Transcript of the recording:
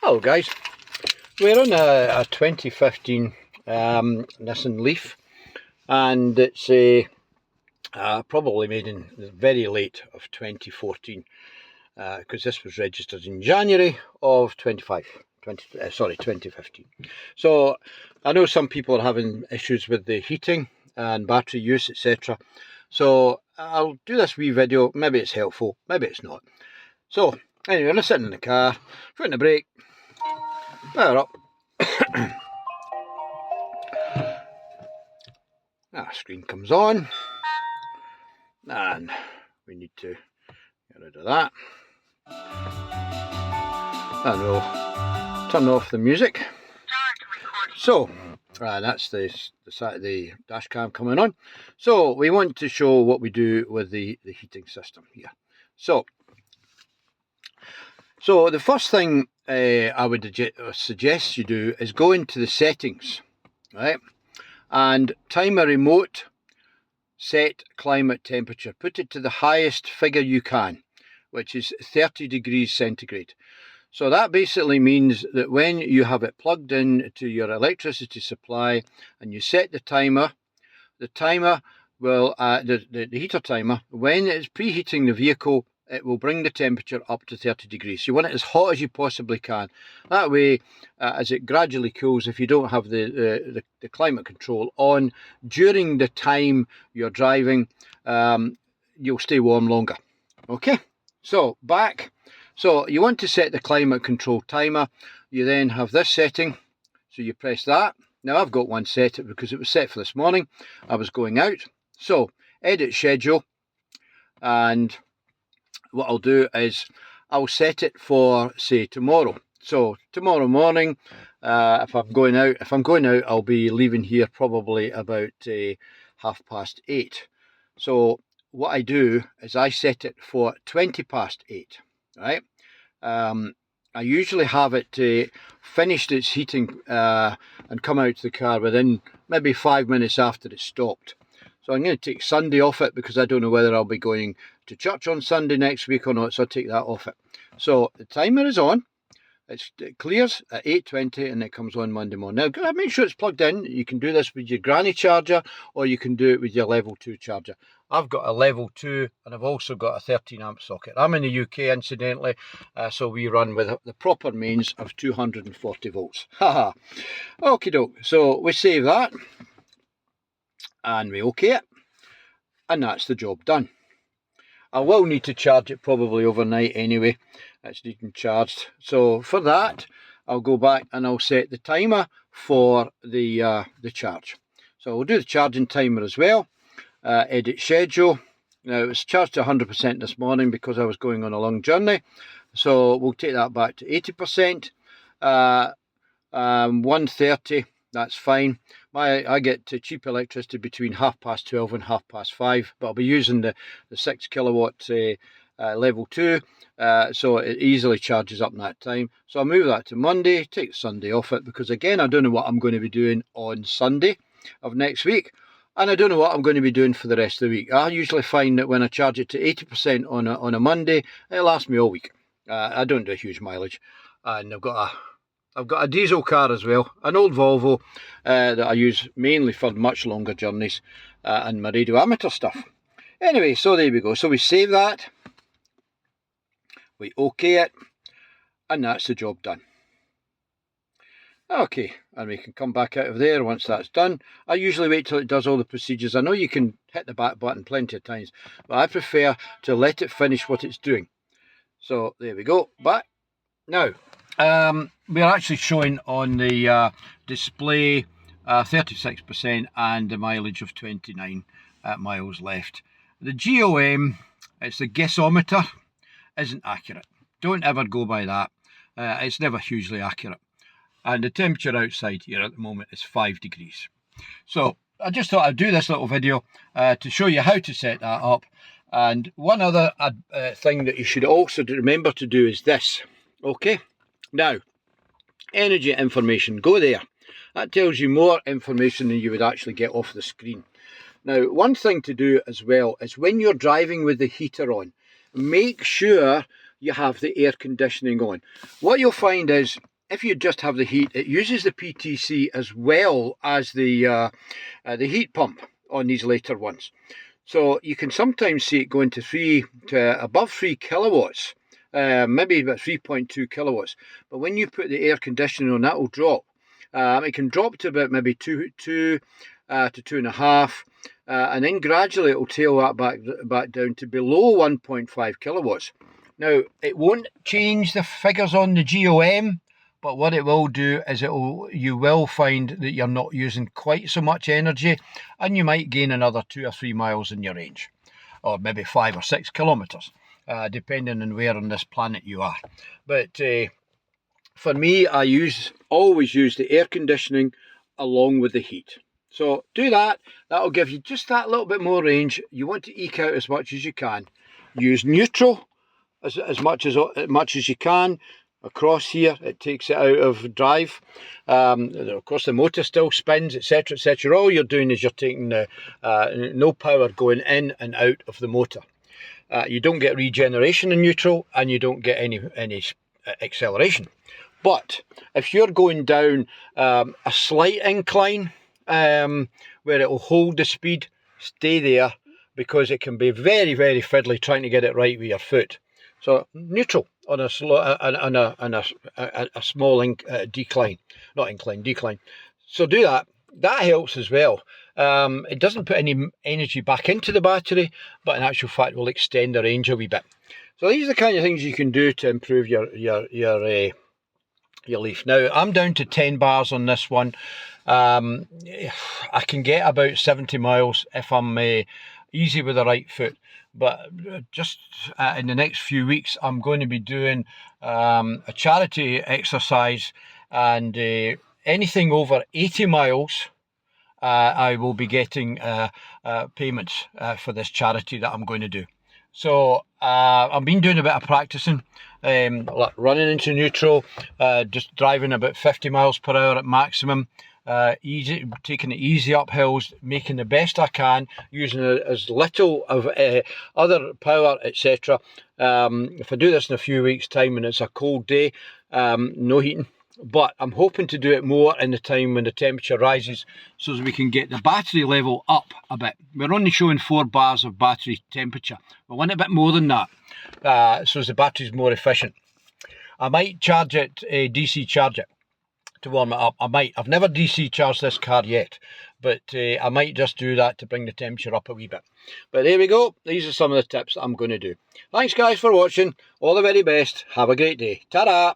Hello guys, we're on a 2015 Nissan Leaf, and it's probably made in very late of 2014 because this was registered in January of 2015. So I know some people are having issues with the heating and battery use, etc. So I'll do this wee video. Maybe it's helpful, maybe it's not. So anyway, I'm sitting in the car, foot in the brake, power up. Screen comes on, and we need to get rid of that, and we'll turn off the music. So that's the dash cam coming on. So we want to show what we do with the heating system here. So the first thing I would suggest you do is go into the settings, right, and timer remote, set climate temperature, put it to the highest figure you can, which is 30 degrees centigrade. So that basically means that when you have it plugged in to your electricity supply and you set the timer will, the heater timer, when it's preheating the vehicle, it will bring the temperature up to 30 degrees. So you want it as hot as you possibly can. That way, as it gradually cools, if you don't have the climate control on during the time you're driving, you'll stay warm longer. Okay, so back. So you want to set the climate control timer. You then have this setting. So you press that. Now I've got one set because it was set for this morning. I was going out. So edit schedule, and what I'll do is I'll set it for, say, tomorrow. So tomorrow morning, if I'm going out, I'll be leaving here probably about 8:30. So what I do is I set it for 8:20, right? I usually have it finished its heating and come out to the car within maybe 5 minutes after it's stopped. So I'm going to take Sunday off it because I don't know whether I'll be going to church on Sunday next week or not, so I'll take that off it. So the timer is on, it clears at 8:20 and it comes on Monday morning. Now make sure it's plugged in. You can do this with your granny charger or you can do it with your level 2 charger. I've got a level 2 and I've also got a 13 amp socket. I'm in the UK incidentally, so we run with the proper mains of 240 volts. Haha. Okie doke, so we save that and we OK it, and that's the job done. I will need to charge it probably overnight anyway. It's needing charged. So for that, I'll go back and I'll set the timer for the charge. So we'll do the charging timer as well. Edit schedule. Now it was charged to 100% this morning because I was going on a long journey. So we'll take that back to 80%. 1:30. That's fine. I get cheap electricity between 12:30 and 5:30, but I'll be using the 6 kilowatt level 2, so it easily charges up in that time. So I'll move that to Monday, take Sunday off it, because again, I don't know what I'm going to be doing on Sunday of next week, and I don't know what I'm going to be doing for the rest of the week. I usually find that when I charge it to 80% on a Monday, it lasts me all week. I don't do a huge mileage, and I've got a diesel car as well, an old Volvo that I use mainly for much longer journeys and my radio amateur stuff. Anyway, so there we go. So we save that, we OK it, and that's the job done. Okay, and we can come back out of there once that's done. I usually wait till it does all the procedures. I know you can hit the back button plenty of times, but I prefer to let it finish what it's doing. So there we go, back. Now, we're actually showing on the display 36% and a mileage of 29 miles left. The GOM, it's the guessometer, isn't accurate. Don't ever go by that. It's never hugely accurate. And the temperature outside here at the moment is 5 degrees. So I just thought I'd do this little video to show you how to set that up. And one other thing that you should also remember to do is this. Okay, now energy information, go there. That tells you more information than you would actually get off the screen. Now, one thing to do as well is when you're driving with the heater on, make sure you have the air conditioning on. What you'll find is, if you just have the heat, it uses the PTC as well as the heat pump on these later ones. So you can sometimes see it going to above 3 kilowatts, maybe about 3.2 kilowatts. But when you put the air conditioning on, that will drop. It can drop to about maybe 2 to 2.5, and then gradually it will tail that back down to below 1.5 kilowatts. Now, it won't change the figures on the GOM, but what it will do is you will find that you're not using quite so much energy, and you might gain another 2 or 3 miles in your range, or maybe 5 or 6 kilometres, depending on where on this planet you are. But for me, I always use the air conditioning along with the heat. So do that. That'll give you just that little bit more range. You want to eke out as much as you can. Use neutral as much as you can. Across here, it takes it out of drive. Of course, the motor still spins, etc., etc. All you're doing is you're taking no power going in and out of the motor. You don't get regeneration in neutral, and you don't get any acceleration. But if you're going down a slight incline where it will hold the speed, stay there, because it can be very, very fiddly trying to get it right with your foot. So neutral on a small decline. So do that. That helps as well. It doesn't put any energy back into the battery, but in actual fact will extend the range a wee bit. So these are the kind of things you can do to improve your Leaf. Now, I'm down to 10 bars on this one. I can get about 70 miles if I'm easy with the right foot. But just in the next few weeks, I'm going to be doing a charity exercise, and anything over 80 miles, I will be getting payments for this charity that I'm going to do. So I've been doing a bit of practicing, running into neutral, just driving about 50 miles per hour at maximum, taking it easy up hills, making the best I can, using as little of other power, etc. If I do this in a few weeks' time and it's a cold day, no heating. But I'm hoping to do it more in the time when the temperature rises, so that we can get the battery level up a bit. We're only showing 4 bars of battery temperature. We want a bit more than that, so as the battery's more efficient. I might charge it, DC charge it to warm it up. I've never DC charged this car yet, but I might just do that to bring the temperature up a wee bit. But there we go. These are some of the tips that I'm going to do. Thanks guys for watching. All the very best. Have a great day. Ta-da!